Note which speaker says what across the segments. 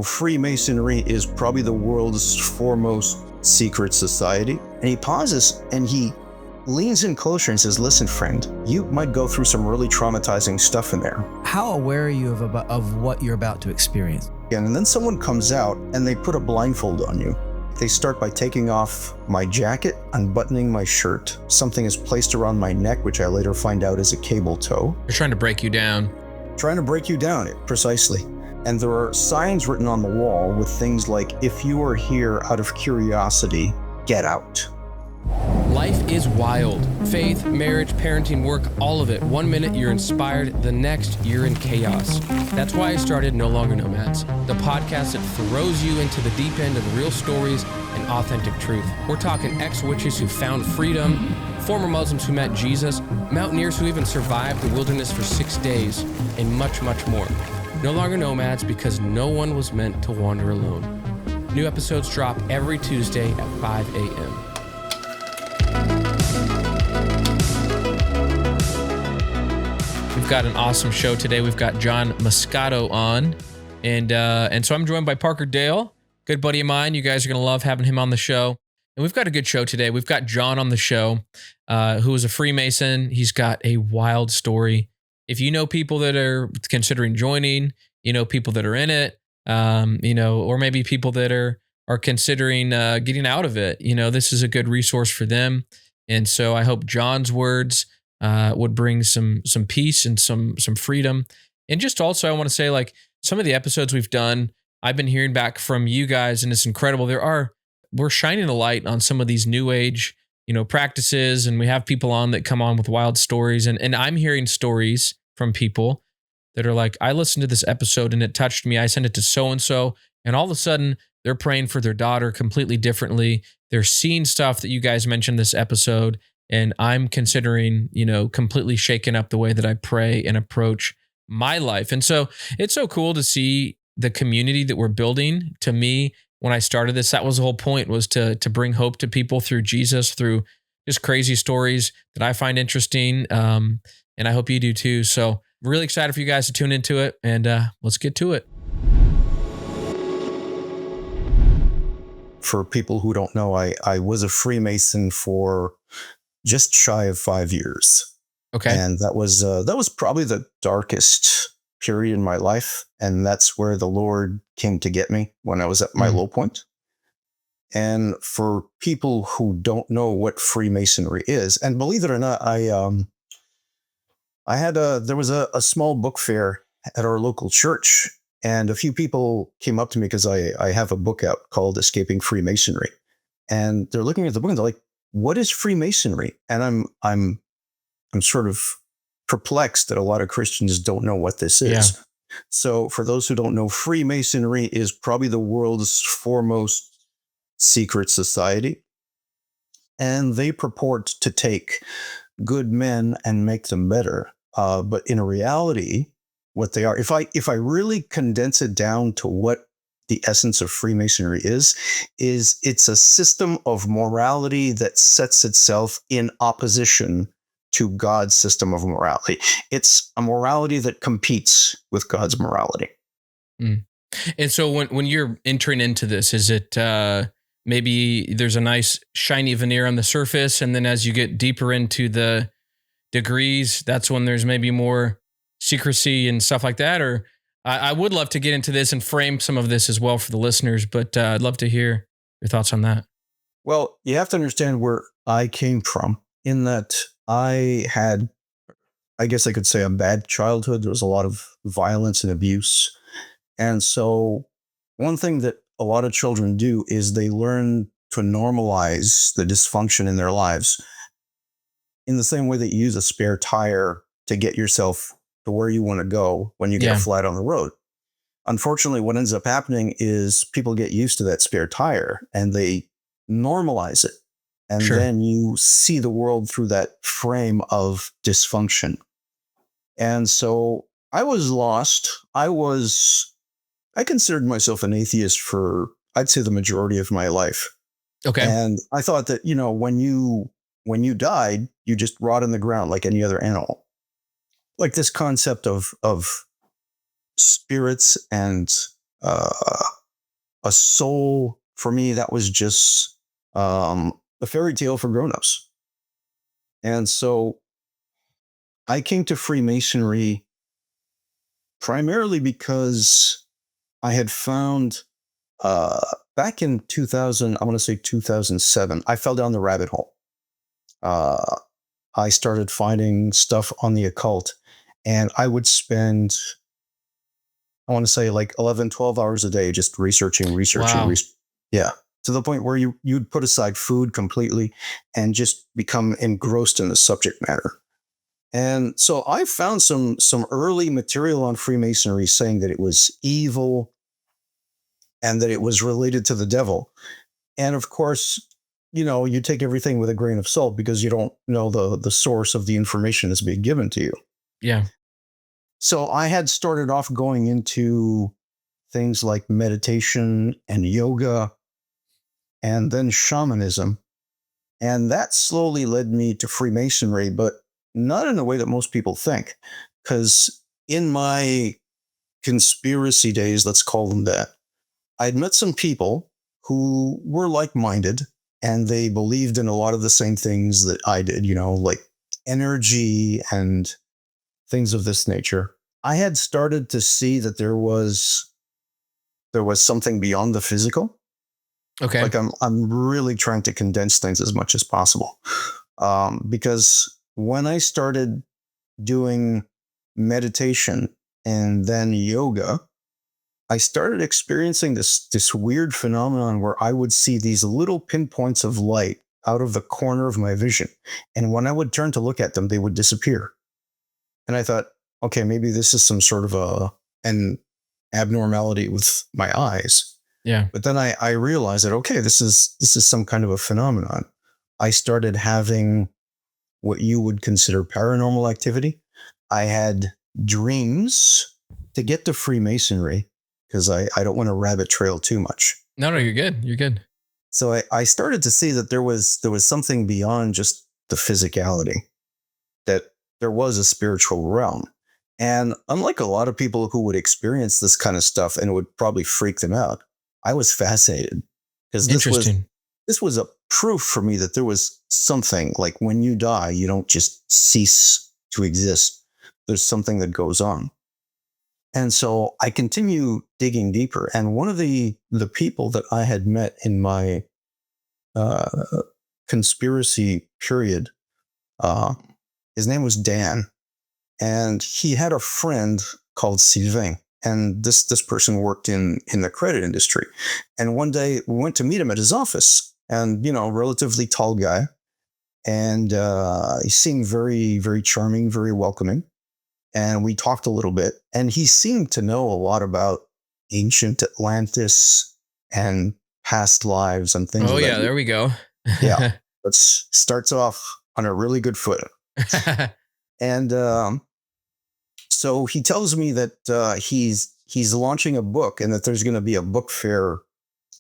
Speaker 1: Freemasonry is probably the world's foremost secret society. And he pauses and he leans in closer and says, listen, friend, you might go through some really traumatizing stuff in there.
Speaker 2: How aware are you of what you're about to experience?
Speaker 1: And then someone comes out and they put a blindfold on you. They start by taking off my jacket, unbuttoning my shirt. Something is placed around my neck, which I later find out is a cable tow.
Speaker 3: They're trying to break you down.
Speaker 1: Trying to break you down, precisely. And there are signs written on the wall with things like, if you are here out of curiosity, get out.
Speaker 3: Life is wild. Faith, marriage, parenting, work, all of it. 1 minute you're inspired, the next you're in chaos. That's why I started No Longer Nomads, the podcast that throws you into the deep end of real stories and authentic truth. We're talking ex-witches who found freedom, former Muslims who met Jesus, mountaineers who even survived the wilderness for 6 days, and much, much more. No Longer Nomads, because no one was meant to wander alone. New episodes drop every Tuesday at 5 a.m. We've got an awesome show today. We've got John Moscato on, and so I'm joined by Parker Dale, good buddy of mine. You guys are gonna love having him on the show. And we've got a good show today. We've got John on the show, who is a Freemason. He's got a wild story. If you know people that are considering joining, you know people that are in it, or maybe people that are considering getting out of it, this is a good resource for them. And so I hope John's words would bring some peace and some freedom. And just also, I want to say, like, some of the episodes we've done, I've been hearing back from you guys, and it's incredible. We're shining a light on some of these new age, practices, and we have people on that come on with wild stories. And I'm hearing stories from people that are like, I listened to this episode and it touched me. I sent it to so-and-so, and all of a sudden they're praying for their daughter completely differently. They're seeing stuff that you guys mentioned this episode, and I'm considering, completely shaking up the way that I pray and approach my life. And so it's so cool to see the community that we're building. To me, when I started this, that was the whole point, was to bring hope to people through Jesus, through just crazy stories that I find interesting. And I hope you do too. So really excited for you guys to tune into it, and let's get to it.
Speaker 1: For people who don't know, I was a Freemason for just shy of 5 years.
Speaker 3: Okay.
Speaker 1: And that was probably the darkest period in my life. And that's where the Lord came to get me when I was at my low point. And for people who don't know what Freemasonry is, and believe it or not, there was a small book fair at our local church, and a few people came up to me because I have a book out called Escaping Freemasonry. And they're looking at the book and they're like, what is Freemasonry? And I'm sort of perplexed that a lot of Christians don't know what this is. Yeah. So for those who don't know, Freemasonry is probably the world's foremost secret society. And they purport to take good men and make them better. But in reality, what they are, if I really condense it down to what the essence of Freemasonry is it's a system of morality that sets itself in opposition to God's system of morality. It's a morality that competes with God's morality.
Speaker 3: Mm. And so when you're entering into this, is it maybe there's a nice shiny veneer on the surface, and then as you get deeper into the degrees, that's when there's maybe more secrecy and stuff like that? Or I would love to get into this and frame some of this as well for the listeners, but I'd love to hear your thoughts on that.
Speaker 1: Well, you have to understand where I came from, in that I had, I guess I could say, a bad childhood. There was a lot of violence and abuse. And so one thing that a lot of children do is they learn to normalize the dysfunction in their lives in the same way that you use a spare tire to get yourself to where you want to go when you get a flat on the road. Unfortunately, what ends up happening is people get used to that spare tire and they normalize it. And then you see the world through that frame of dysfunction. And so I was lost. I considered myself an atheist for, I'd say, the majority of my life.
Speaker 3: Okay.
Speaker 1: And I thought that, when you died, you just rot in the ground like any other animal. Like this concept of spirits and uh, a soul for me that was just a fairy tale for grown-ups. And so I came to Freemasonry primarily because I had found uh, back in 2000, I want to say 2007, I fell down the rabbit hole. Uh, I started finding stuff on the occult, and I would spend, I want to say like 11, 12 hours a day just researching.
Speaker 3: Wow.
Speaker 1: Yeah. To the point where you'd put aside food completely and just become engrossed in the subject matter. And so I found some early material on Freemasonry saying that it was evil and that it was related to the devil. And of course, you take everything with a grain of salt because you don't know the source of the information that's being given to you.
Speaker 3: Yeah.
Speaker 1: So I had started off going into things like meditation and yoga and then shamanism. And that slowly led me to Freemasonry, but not in the way that most people think. Because in my conspiracy days, let's call them that, I'd met some people who were like minded and they believed in a lot of the same things that I did, like energy and things of this nature. I had started to see that there was something beyond the physical.
Speaker 3: Okay.
Speaker 1: Like I'm really trying to condense things as much as possible. Because when I started doing meditation and then yoga, I started experiencing this weird phenomenon where I would see these little pinpoints of light out of the corner of my vision. And when I would turn to look at them, they would disappear. And I thought, okay, maybe this is some sort of an abnormality with my eyes.
Speaker 3: Yeah.
Speaker 1: But then I realized that, okay, this is some kind of a phenomenon. I started having what you would consider paranormal activity. I had dreams. To get to Freemasonry, because I don't want to rabbit trail too much.
Speaker 3: No, you're good. You're good.
Speaker 1: So I started to see that there was something beyond just the physicality, that there was a spiritual realm. And unlike a lot of people who would experience this kind of stuff and it would probably freak them out, I was fascinated because
Speaker 3: Interesting.
Speaker 1: this was a proof for me that there was something. Like when you die, you don't just cease to exist. There's something that goes on. And so I continue digging deeper. And one of the people that I had met in my conspiracy period, his name was Dan, and he had a friend called Sylvain. And this person worked in the credit industry. And one day we went to meet him at his office, and relatively tall guy, and he seemed very, very charming, very welcoming. And we talked a little bit, and he seemed to know a lot about ancient Atlantis and past lives and things.
Speaker 3: Oh, yeah, there we go.
Speaker 1: Yeah, it starts off on a really good foot. And so he tells me that he's launching a book and that there's going to be a book fair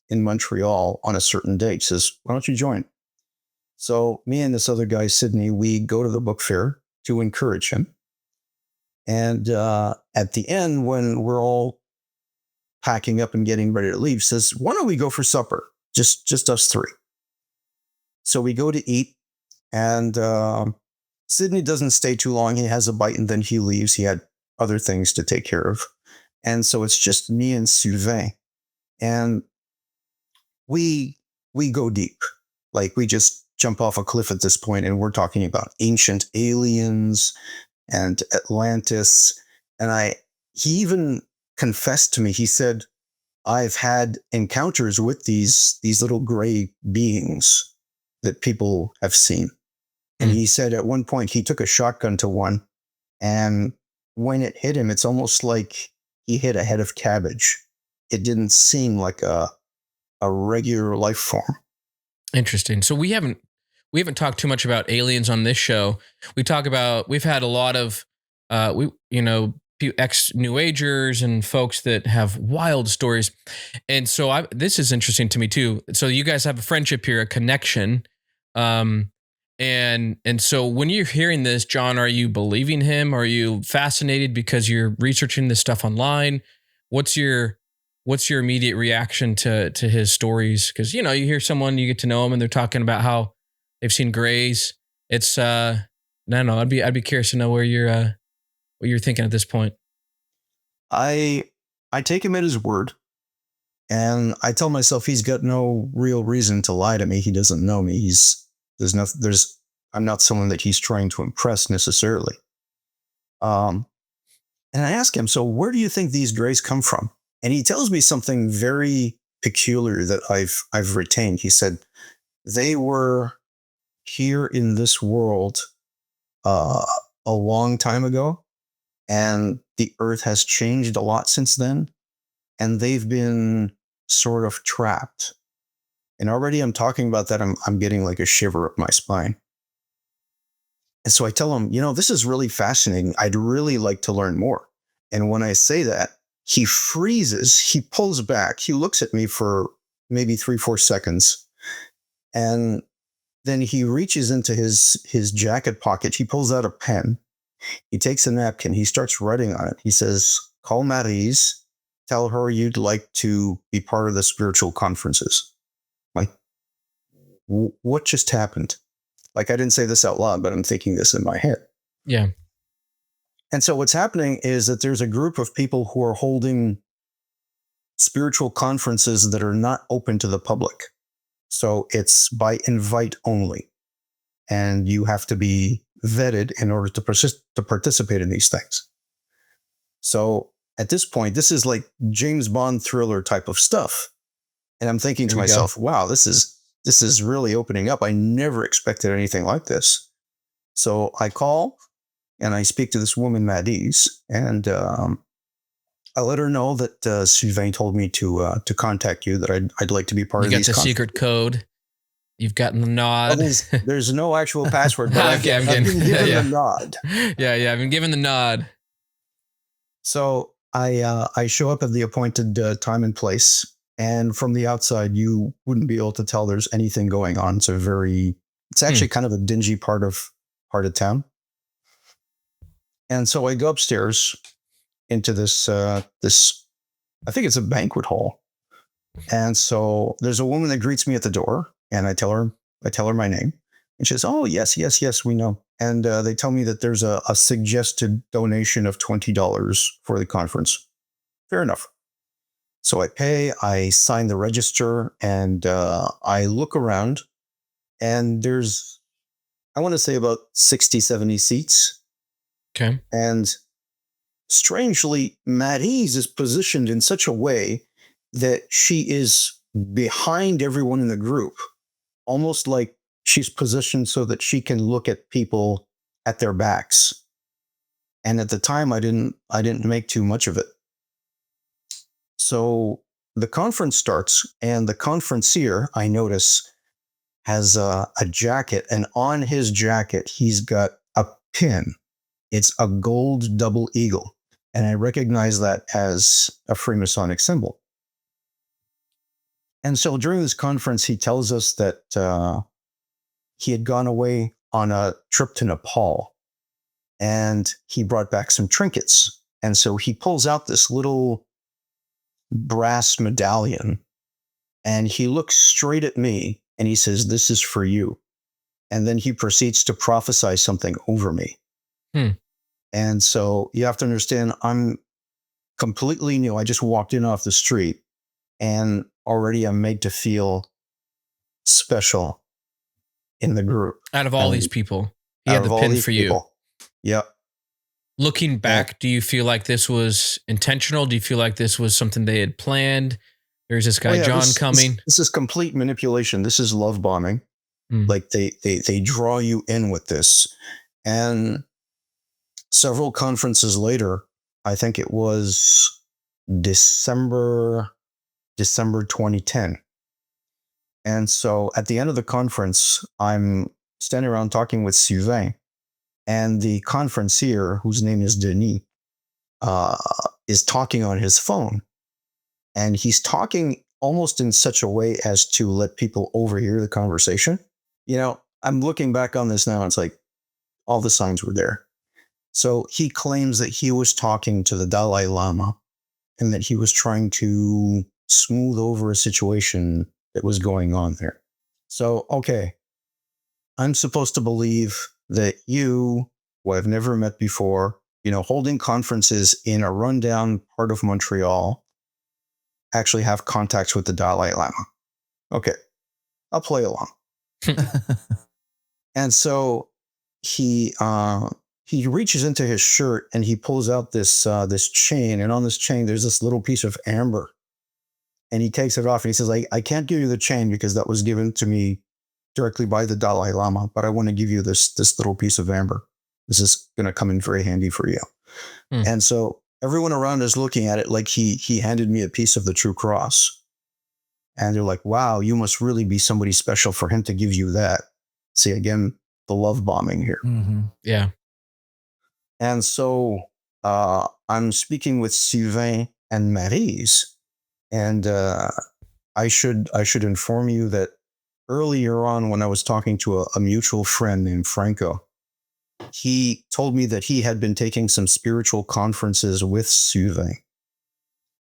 Speaker 1: in Montreal on a certain date. He says, why don't you join? So me and this other guy, Sydney, we go to the book fair to encourage him. And at the end, when we're all packing up and getting ready to leave, says, why don't we go for supper? Just us three. So we go to eat, and Sydney doesn't stay too long. He has a bite and then he leaves. He had other things to take care of. And so it's just me and Sylvain. And we go deep. Like we just jump off a cliff at this point, and we're talking about ancient aliens and Atlantis. And he even confessed to me, he said, I've had encounters with these little gray beings that people have seen. And he said at one point he took a shotgun to one, and when it hit him, it's almost like he hit a head of cabbage. It didn't seem like a regular life form.
Speaker 3: Interesting. So we haven't talked too much about aliens on this show. We've had a lot of ex New Agers and folks that have wild stories. And so this is interesting to me too. So you guys have a friendship here, a connection. And so when you're hearing this, John, are you believing him? Are you fascinated because you're researching this stuff online? What's your what's your immediate reaction to his stories? Because you hear someone, you get to know them, and they're talking about how they've seen grays. It's no. I'd be curious to know where what you're thinking at this point.
Speaker 1: I take him at his word, and I tell myself he's got no real reason to lie to me. He doesn't know me. I'm not someone that he's trying to impress necessarily. And I ask him, so where do you think these grays come from? And he tells me something very peculiar that I've retained. He said they were here in this world a long time ago, and the earth has changed a lot since then, and they've been sort of trapped. And already I'm talking about that, I'm getting like a shiver up my spine. And so I tell him, this is really fascinating. I'd really like to learn more. And when I say that, he freezes, he pulls back, he looks at me for maybe 3-4 seconds, and then he reaches into his jacket pocket. He pulls out a pen. He takes a napkin. He starts writing on it. He says, call Maryse, tell her you'd like to be part of the spiritual conferences. Like, what just happened? Like, I didn't say this out loud, but I'm thinking this in my head.
Speaker 3: Yeah.
Speaker 1: And so what's happening is that there's a group of people who are holding spiritual conferences that are not open to the public. So it's by invite only. And you have to be vetted in order to participate in these things. So at this point, this is like James Bond thriller type of stuff. And I'm thinking to myself, wow, this is really opening up. I never expected anything like this. So I call and I speak to this woman, Maryse, and I let her know that Sylvain told me to contact you, that I'd like to be part of these.
Speaker 3: You got the secret code. You've gotten the nod.
Speaker 1: Well, there's no actual password, but I've been given the nod.
Speaker 3: Yeah, I've been given the nod.
Speaker 1: So I show up at the appointed time and place, and from the outside, you wouldn't be able to tell there's anything going on. It's actually kind of a dingy part of town. And so I go upstairs into this, I think it's a banquet hall. And so there's a woman that greets me at the door, and I tell her my name, and she says, oh, yes, we know. And they tell me that there's a suggested donation of $20 for the conference. Fair enough. So I pay, I sign the register, and I look around, and there's, I want to say about 60, 70 seats.
Speaker 3: Okay.
Speaker 1: And strangely, Maryse is positioned in such a way that she is behind everyone in the group, almost like she's positioned so that she can look at people at their backs. And at the time, I didn't make too much of it. So the conference starts, and the conferencier, I notice, has a jacket, and on his jacket, he's got a pin. It's a gold double eagle, and I recognize that as a Freemasonic symbol. And so during this conference, he tells us that he had gone away on a trip to Nepal, and he brought back some trinkets. And so he pulls out this little brass medallion, and he looks straight at me, and he says, this is for you. And then he proceeds to prophesy something over me. And so you have to understand, I'm completely new. I just walked in off the street, and already I'm made to feel special in the group.
Speaker 3: Out of all these people, he had the pin for you.
Speaker 1: Yep.
Speaker 3: Looking back, do you feel like this was intentional? Do you feel like this was something they had planned? There's this guy, John, coming.
Speaker 1: This is complete manipulation. This is love bombing. Like they draw you in with this. And several conferences later, I think it was December 2010. And so at the end of the conference, I'm standing around talking with Sylvain, and the conferencier, whose name is Denis, is talking on his phone. And he's talking almost in such a way as to let people overhear the conversation. I'm looking back on this now, and it's like all the signs were there. So he claims that he was talking to the Dalai Lama, and that he was trying to smooth over a situation that was going on there. So, okay, I'm supposed to believe that you, who I've never met before, holding conferences in a rundown part of Montreal, actually have contacts with the Dalai Lama. Okay, I'll play along. And so he reaches into his shirt and he pulls out this chain, and on this chain there's this little piece of amber, and he takes it off and he says, I can't give you the chain because that was given to me directly by the Dalai Lama, but I want to give you this little piece of amber. This is going to come in very handy for you. And so everyone around is looking at it like he handed me a piece of the true cross. And they're like, wow, you must really be somebody special for him to give you that. See, again, the love bombing here.
Speaker 2: Mm-hmm.
Speaker 3: Yeah.
Speaker 1: And so I'm speaking with Sylvain and Maryse, and I should inform you that earlier on, when I was talking to a mutual friend named Franco, he told me that he had been taking some spiritual conferences with Sylvain,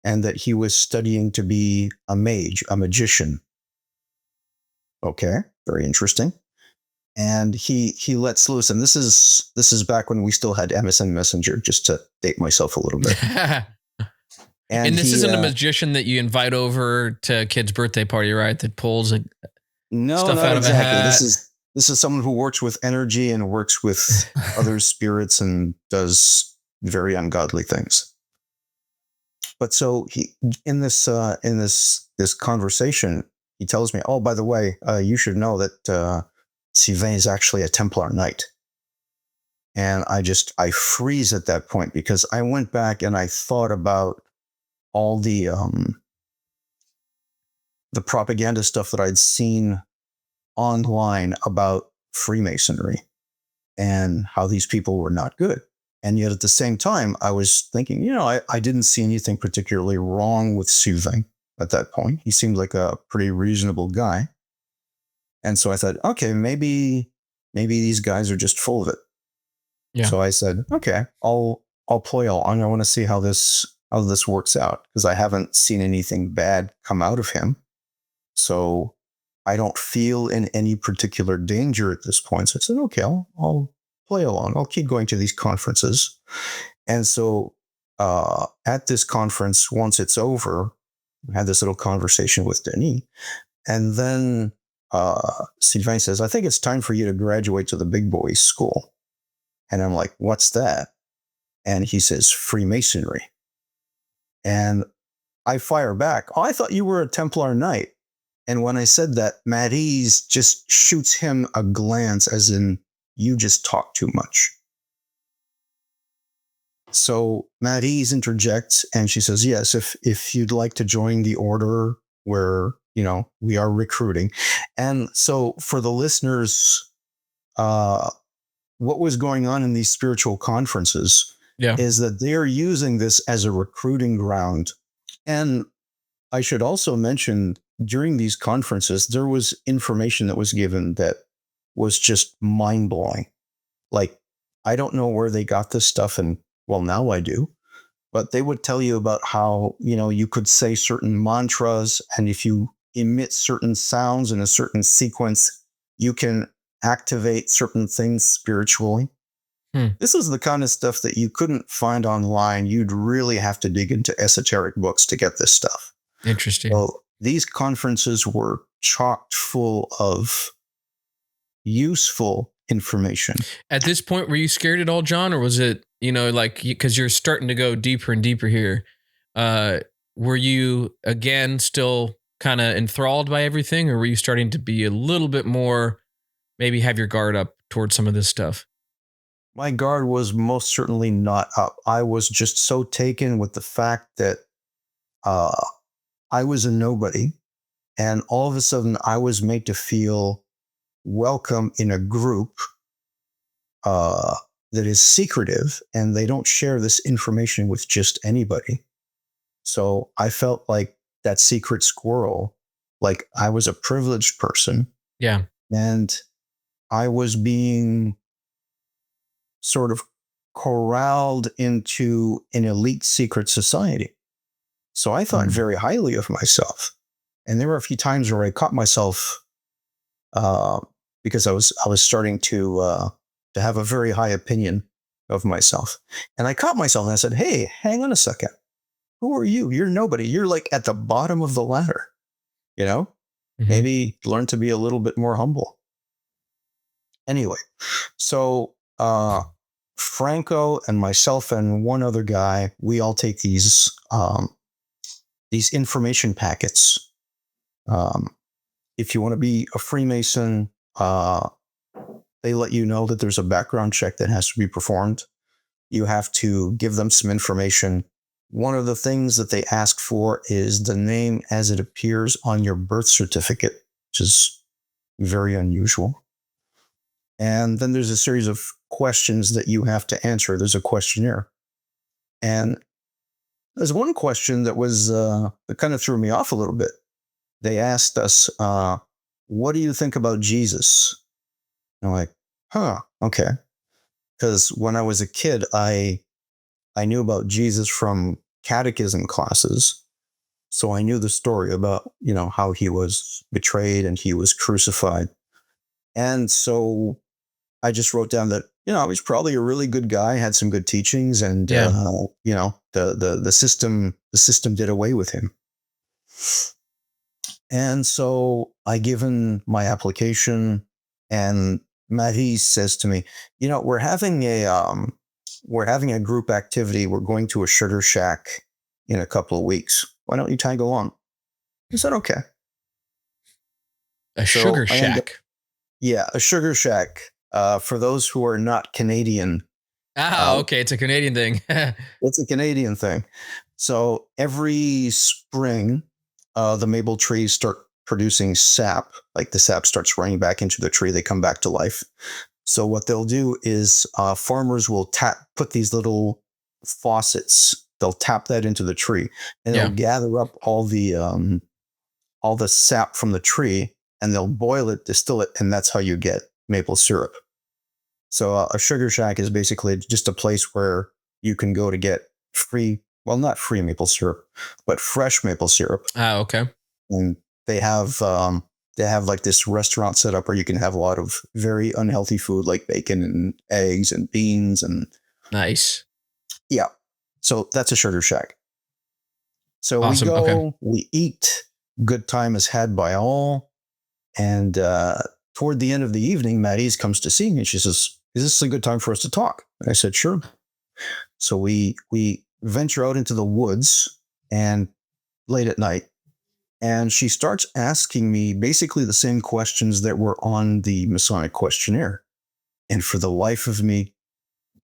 Speaker 1: and that he was studying to be a mage, a magician. Okay, very interesting. And he lets loose, and this is back when we still had MSN Messenger, just to date myself a little bit.
Speaker 3: And this isn't a magician that you invite over to a kid's birthday party, right? That pulls stuff out of a hat.
Speaker 1: This is someone who works with energy and works with other spirits and does very ungodly things. But so he in this conversation, he tells me, oh, by the way, you should know that Sylvain is actually a Templar Knight. And I freeze at that point, because I went back and I thought about all the propaganda stuff that I'd seen online about Freemasonry and how these people were not good. And yet at the same time, I was thinking, I didn't see anything particularly wrong with Sylvain at that point. He seemed like a pretty reasonable guy. And so I thought, okay, maybe these guys are just full of it. Yeah. So I said, okay, I'll play along. I want to see how this works out, because I haven't seen anything bad come out of him. So I don't feel in any particular danger at this point. So I said, okay, I'll play along. I'll keep going to these conferences. And so at this conference, once it's over, we had this little conversation with Denis. And then Sylvain says, I think it's time for you to graduate to the big boys school. And I'm like, what's that? And he says, Freemasonry. And I fire back, oh, I thought you were a Templar Knight. And when I said that, Maryse just shoots him a glance, as in, you just talk too much. So Maryse interjects and she says, yes, if you'd like to join the order where, we are recruiting. And so for the listeners, what was going on in these spiritual conferences is that they're using this as a recruiting ground. And I should also mention, during these conferences, there was information that was given that was just mind-blowing. Like, I don't know where they got this stuff, and well, now I do. But they would tell you about how, you could say certain mantras, and if you emit certain sounds in a certain sequence, you can activate certain things spiritually. This is the kind of stuff that you couldn't find online. You'd really have to dig into esoteric books to get this stuff.
Speaker 3: Interesting.
Speaker 1: Well, these conferences were chocked full of useful information.
Speaker 3: At this point, were you scared at all, John? Or was it, because you're starting to go deeper and deeper here. Were you, again, still kind of enthralled by everything? Or were you starting to be a little bit more, maybe have your guard up towards some of this stuff?
Speaker 1: My guard was most certainly not up. I was just so taken with the fact that I was a nobody, and all of a sudden I was made to feel welcome in a group that is secretive, and they don't share this information with just anybody. So I felt like that secret squirrel, like I was a privileged person.
Speaker 3: Yeah.
Speaker 1: And I was being sort of corralled into an elite secret society. So I thought
Speaker 2: Mm.
Speaker 1: very highly of myself. And there were a few times where I caught myself because I was starting to have a very high opinion of myself. And I caught myself and I said, "Hey, hang on a second. Who are you? You're nobody. You're like at the bottom of the ladder. You know,
Speaker 3: Mhm.
Speaker 1: maybe learn to be a little bit more humble." Anyway, so Franco and myself and one other guy, we all take these information packets. Um, if you want to be a Freemason, they let you know that there's a background check that has to be performed. You have to give them some information. One of the things that they ask for is the name as it appears on your birth certificate, which is very unusual. And then there's a series of questions that you have to answer. There's a questionnaire. And there's one question that was that kind of threw me off a little bit. They asked us, "What do you think about Jesus?" And I'm like, "Huh, okay." Because when I was a kid, I knew about Jesus from catechism classes, so I knew the story about how he was betrayed and he was crucified, and so I just wrote down that he's probably a really good guy, had some good teachings, and
Speaker 3: Yeah.
Speaker 1: the system did away with him. And so I given my application, and Marie says to me, we're having a group activity. We're going to a sugar shack in a couple of weeks. Why don't you tag along?" I said, "Okay."
Speaker 3: A
Speaker 1: So
Speaker 3: sugar
Speaker 1: I end up,
Speaker 3: shack.
Speaker 1: yeah, a sugar shack. For those who are not Canadian,
Speaker 3: Ah,
Speaker 1: uh,
Speaker 3: okay. It's a Canadian thing.
Speaker 1: it's a Canadian thing. So every spring, the maple trees start producing sap. Like the sap starts running back into the tree. They come back to life. So what they'll do is farmers will put these little faucets. They'll tap that into the tree, and they'll
Speaker 3: Yeah.
Speaker 1: gather up all the sap from the tree, and they'll boil it, distill it, and that's how you get maple syrup. So a sugar shack is basically just a place where you can go to get well, not free maple syrup, but fresh maple syrup.
Speaker 3: Ah, okay.
Speaker 1: And they have like this restaurant set up where you can have a lot of very unhealthy food like bacon and eggs and beans and
Speaker 3: Nice.
Speaker 1: yeah. So that's a sugar shack. So we
Speaker 3: Awesome. Okay.
Speaker 1: go, we eat, good time is had by all. And toward the end of the evening, Maddie's comes to see me. She says, "Is this a good time for us to talk?" And I said, "Sure." So we venture out into the woods and late at night, and she starts asking me basically the same questions that were on the Masonic questionnaire. And for the life of me,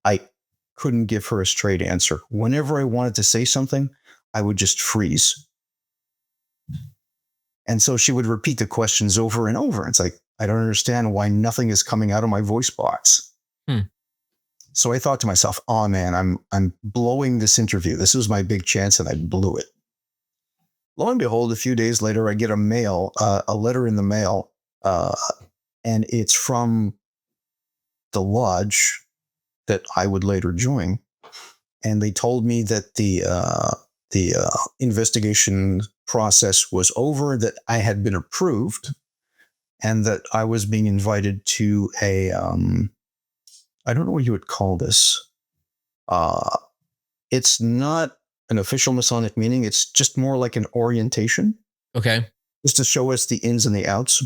Speaker 1: I couldn't give her a straight answer. Whenever I wanted to say something, I would just freeze. And so she would repeat the questions over and over. It's like, I don't understand why nothing is coming out of my voice box.
Speaker 3: Hmm.
Speaker 1: So I thought to myself, "Oh man, I'm blowing this interview. This was my big chance and I blew it." Lo and behold, a few days later, I get a letter in the mail, uh, and it's from the lodge that I would later join. And they told me that the investigation process was over, that I had been approved, and that I was being invited to I don't know what you would call this. Uh, it's not an official Masonic meeting. It's just more like an orientation,
Speaker 3: Okay.
Speaker 1: just to show us the ins and the outs.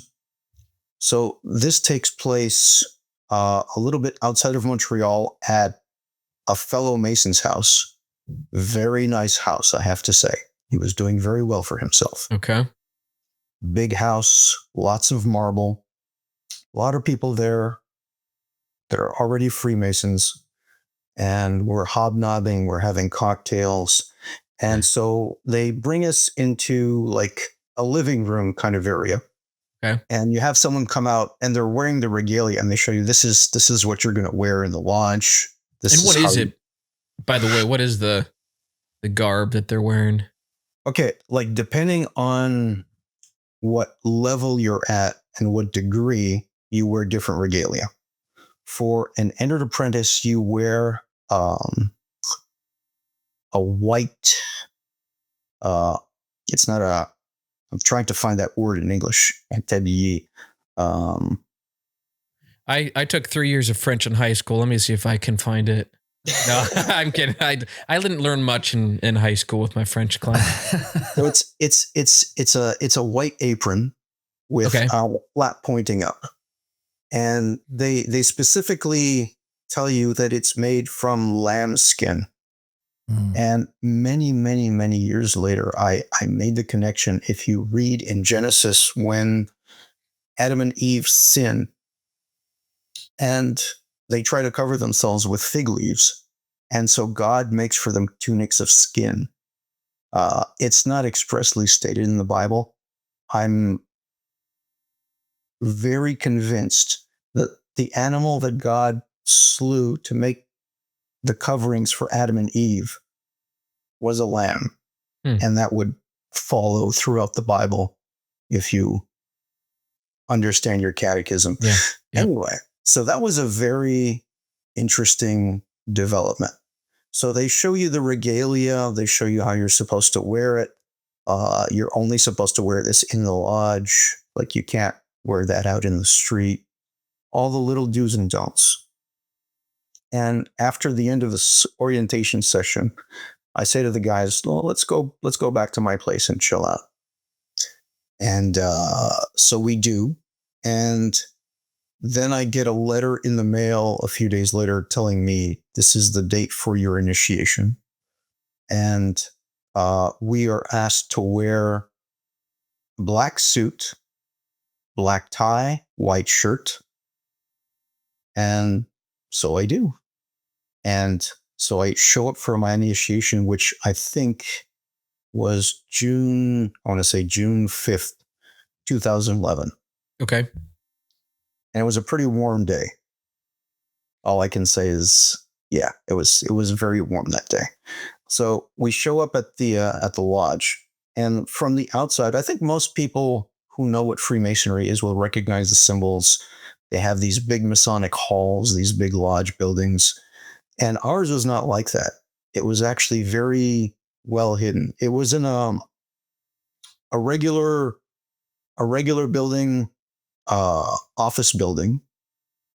Speaker 1: So this takes place a little bit outside of Montreal at a fellow Mason's house. Very nice house, I have to say. He was doing very well for himself.
Speaker 3: Okay.
Speaker 1: Big house, lots of marble, a lot of people there that are already Freemasons, and we're hobnobbing, we're having cocktails. And so they bring us into like a living room kind of area.
Speaker 3: Okay.
Speaker 1: And you have someone come out and they're wearing the regalia and they show you this is what you're going to wear in the lodge. This
Speaker 3: And
Speaker 1: is
Speaker 3: what
Speaker 1: how
Speaker 3: is it, by the way? What is the garb that they're wearing?
Speaker 1: Okay, like depending on what level you're at and what degree, you wear different regalia. For an entered apprentice, you wear a white uh, it's not a, I'm trying to find that word in English. Um,
Speaker 3: I took 3 years of French in high school. Let me see if I can find it. No, I'm kidding. I didn't learn much in high school with my French class.
Speaker 1: so it's a white apron with
Speaker 3: Okay.
Speaker 1: a flat pointing up, and they specifically tell you that it's made from lamb skin. And many, many, many years later, I made the connection. If you read in Genesis when Adam and Eve sin and they try to cover themselves with fig leaves, and so God makes for them tunics of skin. It's not expressly stated in the Bible. I'm very convinced that the animal that God slew to make the coverings for Adam and Eve was a lamb. And that would follow throughout the Bible if you understand your catechism.
Speaker 3: Yeah. Yep.
Speaker 1: Anyway, so that was a very interesting development. So they show you the regalia, they show you how you're supposed to wear it. You're only supposed to wear this in the lodge. Like you can't wear that out in the street. All the little do's and don'ts. And after the end of the orientation session, I say to the guys, well, let's go back to my place and chill out. And so we do. And then I get a letter in the mail a few days later telling me this is the date for your initiation. And we are asked to wear a black suit, black tie, white shirt. And so I do. And so I show up for my initiation, which I think was June 5th, 2011.
Speaker 3: Okay.
Speaker 1: And it was a pretty warm day. All I can say is, yeah, it was very warm that day. So we show up at the lodge, and from the outside, I think most people who know what Freemasonry is will recognize the symbols. They have these big Masonic halls, these big lodge buildings, and ours was not like that. It was actually very well hidden. It was in a regular building, office building,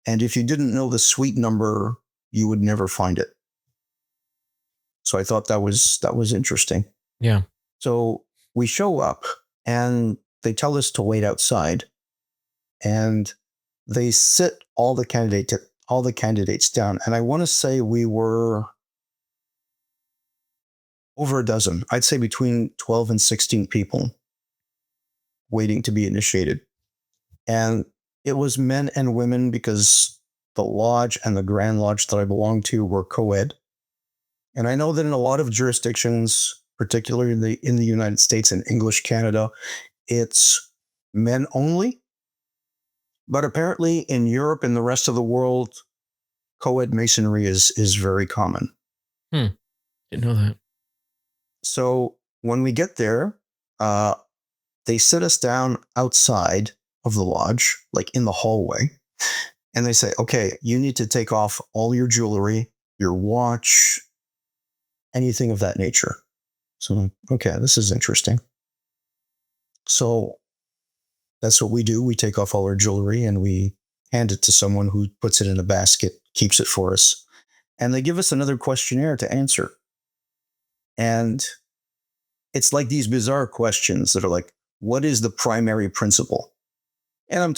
Speaker 1: and if you didn't know the suite number, you would never find it. So I thought that was interesting.
Speaker 3: Yeah.
Speaker 1: So we show up, and they tell us to wait outside, and they sit all the candidates down, and I want to say we were over a dozen. I'd say between 12 and 16 people waiting to be initiated. And it was men and women because the lodge and the Grand Lodge that I belonged to were co-ed. And I know that in a lot of jurisdictions, particularly in the United States and English Canada, it's men only. But apparently in Europe and the rest of the world, co-ed masonry is very common.
Speaker 3: Didn't know that.
Speaker 1: So when we get there, they sit us down outside of the lodge, like in the hallway. And they say, okay, you need to take off all your jewelry, your watch, anything of that nature. So, okay, this is interesting. So that's what we do. We take off all our jewelry and we hand it to someone who puts it in a basket, keeps it for us. And they give us another questionnaire to answer. And it's like these bizarre questions that are like, what is the primary principle? And I'm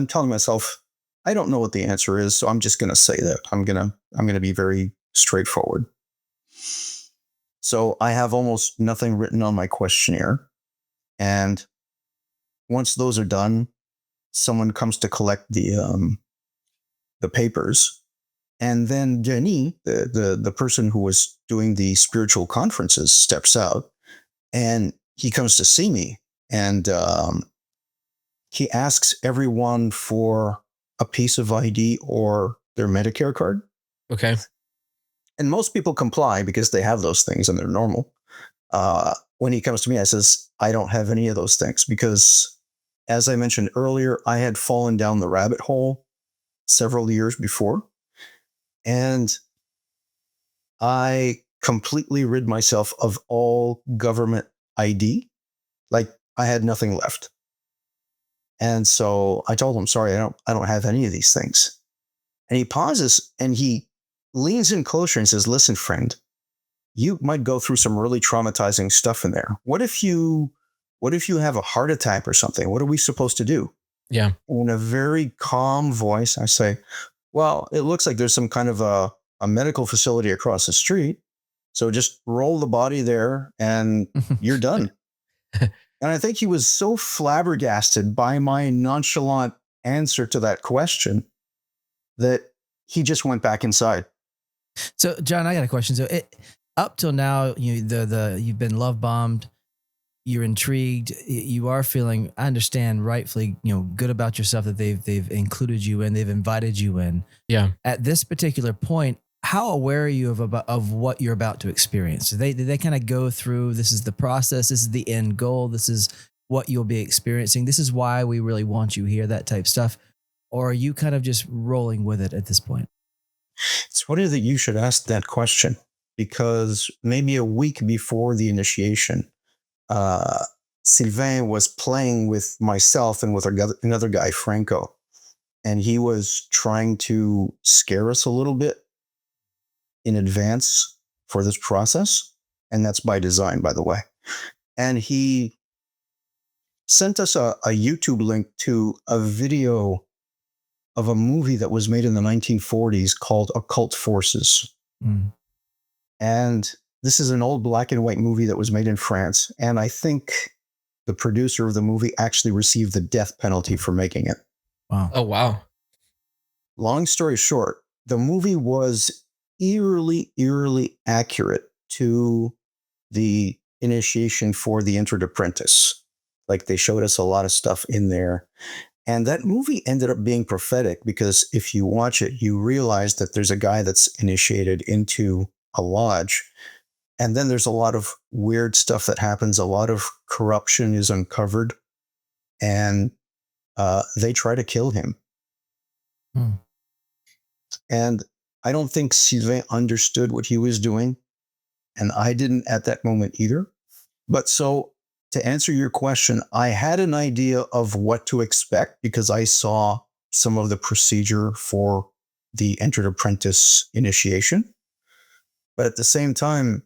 Speaker 1: telling myself, I don't know what the answer is, so I'm just going to say that. I'm going to be very straightforward. So I have almost nothing written on my questionnaire. And once those are done, someone comes to collect the papers. And then Denis, the person who was doing the spiritual conferences, steps out, and he comes to see me. And he asks everyone for a piece of ID or their Medicare card.
Speaker 3: Okay.
Speaker 1: And most people comply because they have those things and they're normal. When he comes to me, I says, I don't have any of those things because, as I mentioned earlier, I had fallen down the rabbit hole several years before. And I completely rid myself of all government ID. Like I had nothing left. And so I told him, sorry, I don't have any of these things. And he pauses and he leans in closer and says, listen, friend, you might go through some really traumatizing stuff in there. What if you have a heart attack or something? What are we supposed to do?
Speaker 3: Yeah.
Speaker 1: In a very calm voice, I say, well, it looks like there's some kind of a medical facility across the street. So just roll the body there and you're done. And I think he was so flabbergasted by my nonchalant answer to that question that he just went back inside.
Speaker 2: So, John, I got a question. So, up till now, you've been love bombed. You're intrigued. You are feeling, I understand, rightfully, good about yourself that they've included you in, they've invited you in.
Speaker 3: Yeah.
Speaker 2: At this particular point, how aware are you of what you're about to experience? Did they kind of go through, this is the process, this is the end goal, this is what you'll be experiencing, this is why we really want you here, that type stuff? Or are you kind of just rolling with it at this point?
Speaker 1: It's funny that you should ask that question, because maybe a week before the initiation, Sylvain was playing with myself and with another guy, Franco, and he was trying to scare us a little bit in advance for this process. And that's by design, by the way. And he sent us a YouTube link to a video of a movie that was made in the 1940s called Occult Forces.
Speaker 2: Mm.
Speaker 1: And this is an old black and white movie that was made in France. And I think the producer of the movie actually received the death penalty for making it.
Speaker 2: Wow.
Speaker 3: Oh, wow.
Speaker 1: Long story short, the movie was eerily accurate to the initiation for the Entered Apprentice. Like they showed us a lot of stuff in there. And that movie ended up being prophetic, because if you watch it, you realize that there's a guy that's initiated into a lodge. And then there's a lot of weird stuff that happens. A lot of corruption is uncovered. And they try to kill him.
Speaker 2: Hmm.
Speaker 1: And I don't think Sylvain understood what he was doing. And I didn't at that moment either. But so to answer your question, I had an idea of what to expect because I saw some of the procedure for the Entered Apprentice initiation. But at the same time,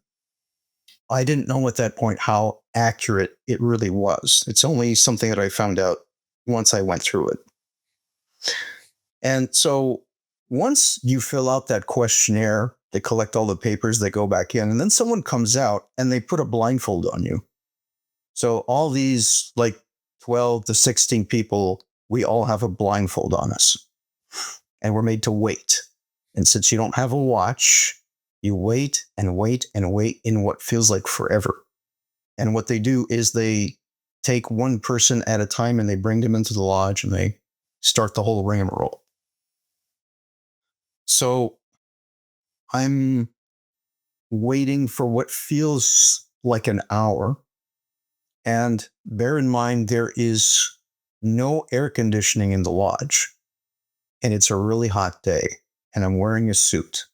Speaker 1: I didn't know at that point how accurate it really was. It's only something that I found out once I went through it. And so once you fill out that questionnaire, they collect all the papers, they go back in, and then someone comes out and they put a blindfold on you. So all these like 12 to 16 people, we all have a blindfold on us. And we're made to wait. And since you don't have a watch, you wait and wait and wait in what feels like forever. And what they do is they take one person at a time and they bring them into the lodge and they start the whole rigmarole. So I'm waiting for what feels like an hour. And bear in mind, there is no air conditioning in the lodge. And it's a really hot day. And I'm wearing a suit.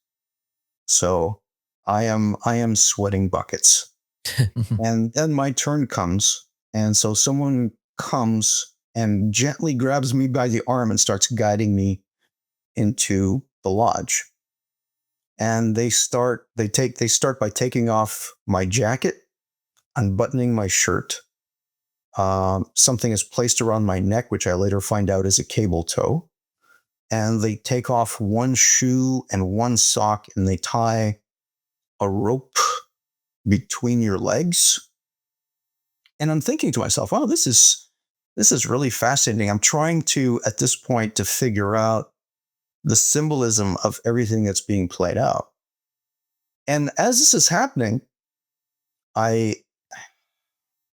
Speaker 1: So I am sweating buckets. And then my turn comes. And so someone comes and gently grabs me by the arm and starts guiding me into the lodge. And they start by taking off my jacket, unbuttoning my shirt. Something is placed around my neck, which I later find out is a cable tow. And they take off one shoe and one sock, and they tie a rope between your legs. And I'm thinking to myself, wow, this is really fascinating. I'm trying to, at this point, to figure out the symbolism of everything that's being played out. And as this is happening, I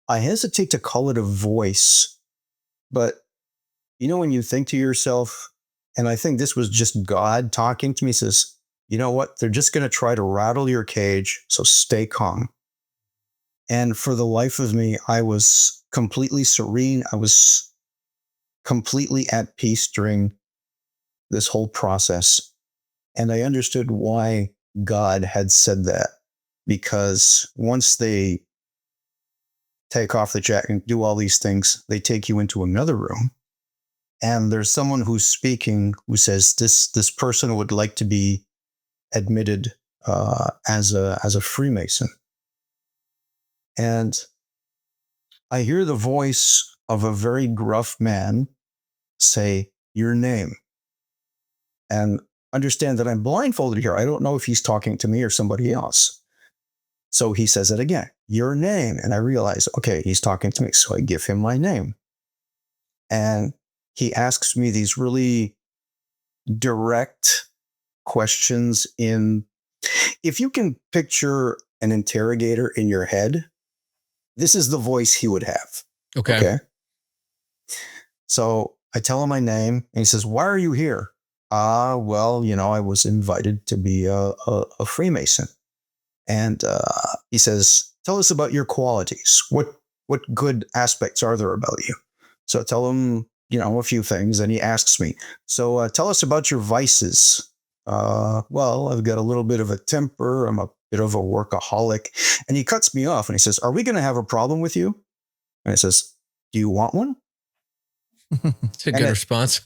Speaker 1: hesitate to call it a voice, but you know, when you think to yourself, and I think this was just God talking to me, says, you know what? They're just going to try to rattle your cage. So stay calm. And for the life of me, I was completely serene. I was completely at peace during this whole process. And I understood why God had said that, because once they take off the jacket and do all these things. They take you into another room, and there's someone who's speaking who says this person would like to be admitted as a Freemason. And I hear the voice of a very gruff man say, "Your name." And understand that I'm blindfolded here. I don't know if he's talking to me or somebody else. So he says it again, "Your name." And I realize, okay, he's talking to me. So I give him my name. And he asks me these really direct questions if you can picture an interrogator in your head, this is the voice he would have.
Speaker 3: Okay.
Speaker 1: So I tell him my name, and he says, "Why are you here?" Well, I was invited to be a Freemason. And he says, "Tell us about your qualities. What good aspects are there about you?" So I tell him, a few things, and he asks me, "So tell us about your vices." Well, I've got a little bit of a temper. I'm a bit of a workaholic. And he cuts me off and he says, "Are we going to have a problem with you?" And I says, "Do you want one?"
Speaker 3: It's a good response.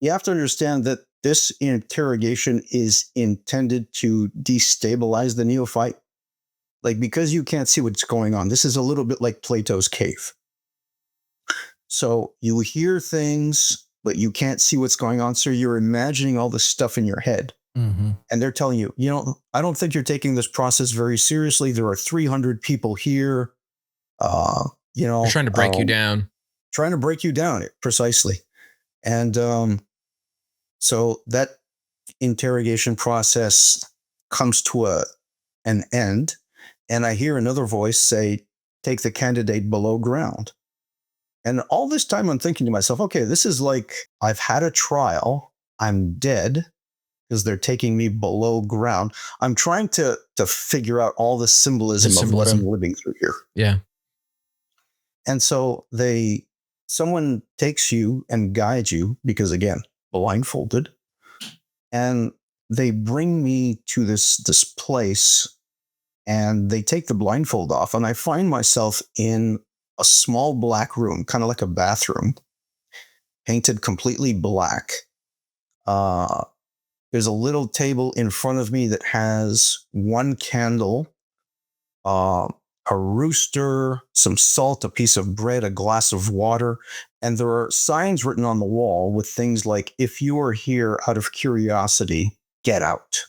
Speaker 1: You have to understand that this interrogation is intended to destabilize the neophyte. Like, because you can't see what's going on. This is a little bit like Plato's cave. So you hear things, but you can't see what's going on. So you're imagining all this stuff in your head.
Speaker 2: Mm-hmm.
Speaker 1: And they're telling you, I don't think you're taking this process very seriously. There are 300 people here.
Speaker 3: They're trying to break you down.
Speaker 1: Trying to break you down, precisely. And so that interrogation process comes to an end. And I hear another voice say, "Take the candidate below ground." And all this time I'm thinking to myself, okay, this is like I've had a trial. I'm dead because they're taking me below ground. I'm trying to figure out all the symbolism of what I'm living through here.
Speaker 3: Yeah.
Speaker 1: And so someone takes you and guides you, because again, blindfolded, and they bring me to this place, and they take the blindfold off, and I find myself in a small black room, kind of like a bathroom, painted completely black. There's a little table in front of me that has one candle, a rooster, some salt, a piece of bread, a glass of water, and there are signs written on the wall with things like, "If you are here out of curiosity, get out."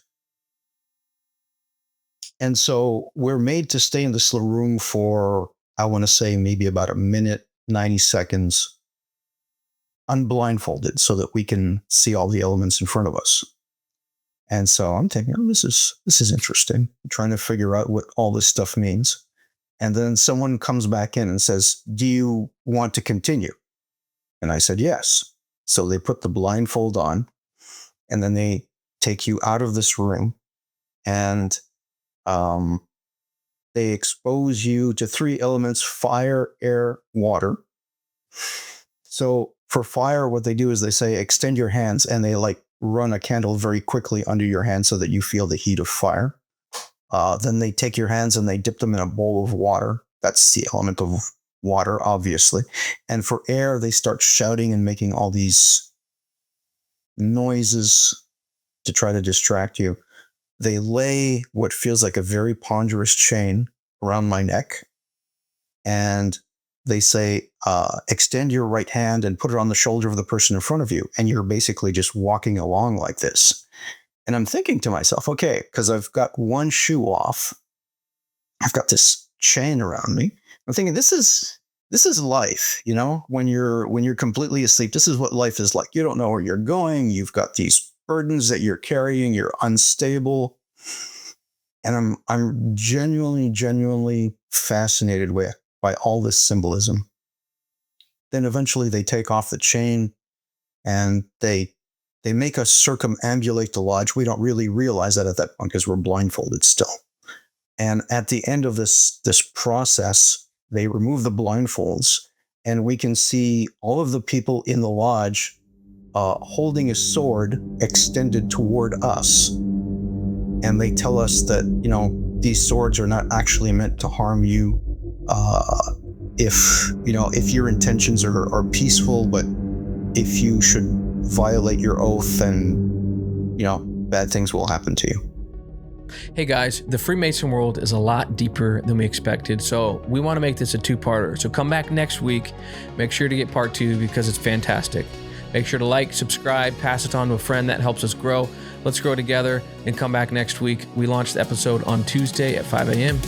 Speaker 1: And so we're made to stay in this little room for, I want to say, maybe about a minute, 90 seconds, unblindfolded, so that we can see all the elements in front of us. And so I'm thinking, this is interesting. I'm trying to figure out what all this stuff means. And then someone comes back in and says, "Do you want to continue?" And I said, "Yes." So they put the blindfold on, and then they take you out of this room, and they expose you to 3 elements: fire, air, water. So for fire, what they do is they say, "Extend your hands," and they run a candle very quickly under your hand so that you feel the heat of fire. Then they take your hands and they dip them in a bowl of water. That's the element of water, obviously. And for air, they start shouting and making all these noises to try to distract you. They lay what feels like a very ponderous chain around my neck, and they say, "Extend your right hand and put it on the shoulder of the person in front of you." And you're basically just walking along like this. And I'm thinking to myself, okay, because I've got one shoe off, I've got this chain around me. I'm thinking, this is life, when you're completely asleep. This is what life is like. You don't know where you're going. You've got these burdens that you're carrying. You're unstable. And I'm genuinely fascinated by all this symbolism. Then eventually they take off the chain and they make us circumambulate the lodge. We don't really realize that at that point because we're blindfolded still. And at the end of this process, they remove the blindfolds, and we can see all of the people in the lodge holding a sword extended toward us. And they tell us that, these swords are not actually meant to harm you. if your intentions are peaceful, but if you should violate your oath, then bad things will happen to you.
Speaker 3: Hey guys, the Freemason world is a lot deeper than we expected, so we want to make this a two-parter. So come back next week. Make sure to get part 2 because it's fantastic. Make sure to like, subscribe, pass it on to a friend. That helps us grow. Let's grow together and come back next week. We launch the episode on Tuesday at 5 a.m.